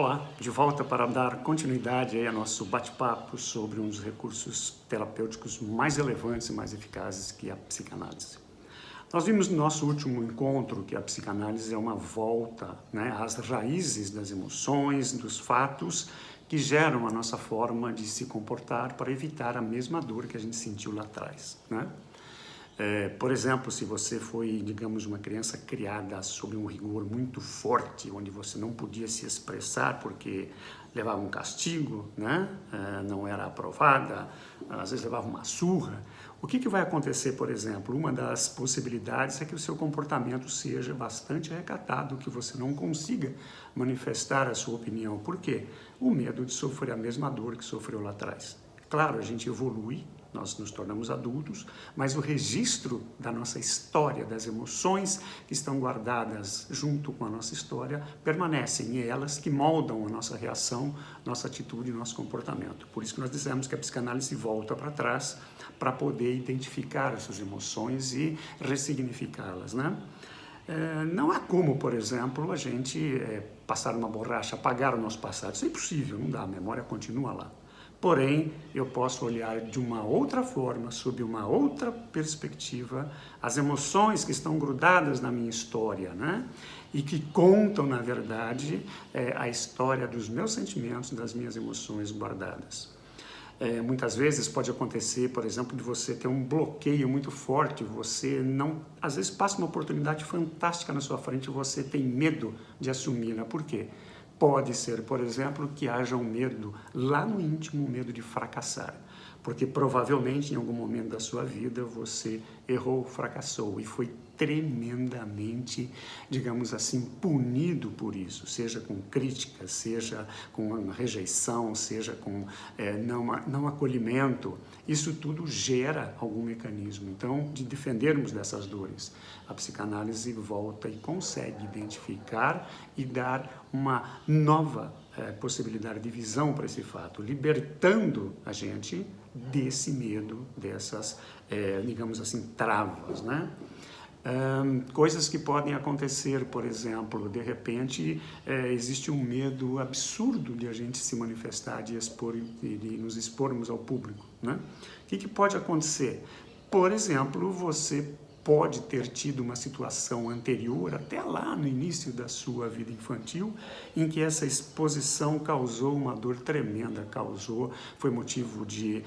Olá, de volta para dar continuidade aí ao nosso bate-papo sobre um dos recursos terapêuticos mais relevantes e mais eficazes, que é a psicanálise. Nós vimos no nosso último encontro que a psicanálise é uma volta, às raízes das emoções, dos fatos que geram a nossa forma de se comportar para evitar a mesma dor que a gente sentiu lá atrás, por exemplo, se você foi, digamos, uma criança criada sob um rigor muito forte, onde você não podia se expressar porque levava um castigo, não era aprovada, às vezes levava uma surra, o que vai acontecer, por exemplo? Uma das possibilidades é que o seu comportamento seja bastante recatado, que você não consiga manifestar a sua opinião. Por quê? O medo de sofrer a mesma dor que sofreu lá atrás. Claro, a gente evolui, nós nos tornamos adultos, mas o registro da nossa história, das emoções que estão guardadas junto com a nossa história, permanecem, e é elas que moldam a nossa reação, nossa atitude e nosso comportamento. Por isso que nós dizemos que a psicanálise volta para trás para poder identificar essas emoções e ressignificá-las, Não há como, por exemplo, a gente passar uma borracha, apagar o nosso passado. Isso é impossível, não dá, a memória continua lá. Porém, eu posso olhar de uma outra forma, sob uma outra perspectiva, as emoções que estão grudadas na minha história, E que contam, na verdade, a história dos meus sentimentos, das minhas emoções guardadas. Muitas vezes pode acontecer, por exemplo, de você ter um bloqueio muito forte, você não, às vezes passa uma oportunidade fantástica na sua frente e você tem medo de assumi-la. Por quê? Pode ser, por exemplo, que haja um medo lá no íntimo, um medo de fracassar, porque provavelmente em algum momento da sua vida você errou, fracassou e foi tremendamente, digamos assim, punido por isso, seja com crítica, seja com rejeição, seja com não acolhimento. Isso tudo gera algum mecanismo, então, de defendermos dessas dores. A psicanálise volta e consegue identificar e dar uma nova possibilidade de visão para esse fato, libertando a gente desse medo, dessas, digamos assim, travas, coisas que podem acontecer, por exemplo, de repente existe um medo absurdo de a gente se manifestar, de nos expormos ao público, O que pode acontecer? Por exemplo, você pode ter tido uma situação anterior, até lá no início da sua vida infantil, em que essa exposição causou uma dor tremenda, foi motivo de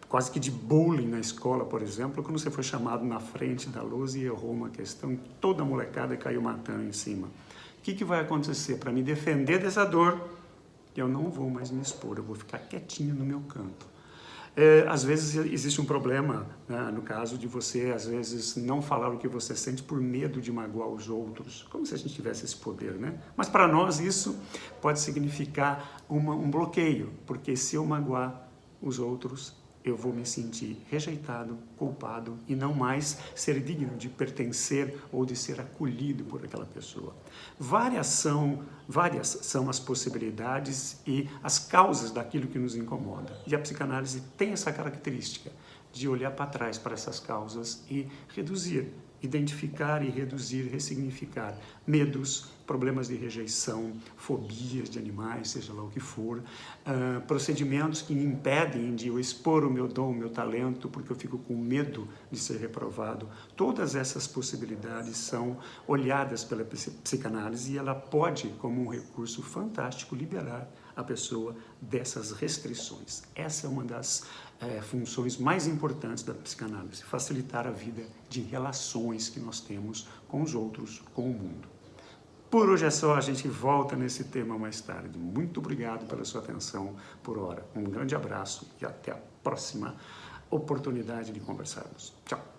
quase que de bullying na escola, por exemplo, quando você foi chamado na frente da lousa e errou uma questão, e toda a molecada caiu matando em cima. O que vai acontecer? Para me defender dessa dor, eu não vou mais me expor, eu vou ficar quietinho no meu canto. Às vezes existe um problema, no caso de você, às vezes, não falar o que você sente por medo de magoar os outros, como se a gente tivesse esse poder, Mas para nós isso pode significar um bloqueio, porque se eu magoar os outros, eu vou me sentir rejeitado, culpado e não mais ser digno de pertencer ou de ser acolhido por aquela pessoa. Várias são as possibilidades e as causas daquilo que nos incomoda. E a psicanálise tem essa característica de olhar para trás para essas causas e identificar e reduzir, ressignificar medos, problemas de rejeição, fobias de animais, seja lá o que for, procedimentos que me impedem de eu expor o meu dom, o meu talento, porque eu fico com medo de ser reprovado. Todas essas possibilidades são olhadas pela psicanálise e ela pode, como um recurso fantástico, liberar a pessoa dessas restrições. Essa é uma das funções mais importantes da psicanálise, facilitar a vida de relações que nós temos com os outros, com o mundo. Por hoje é só, a gente volta nesse tema mais tarde. Muito obrigado pela sua atenção por hora. Um grande abraço e até a próxima oportunidade de conversarmos. Tchau!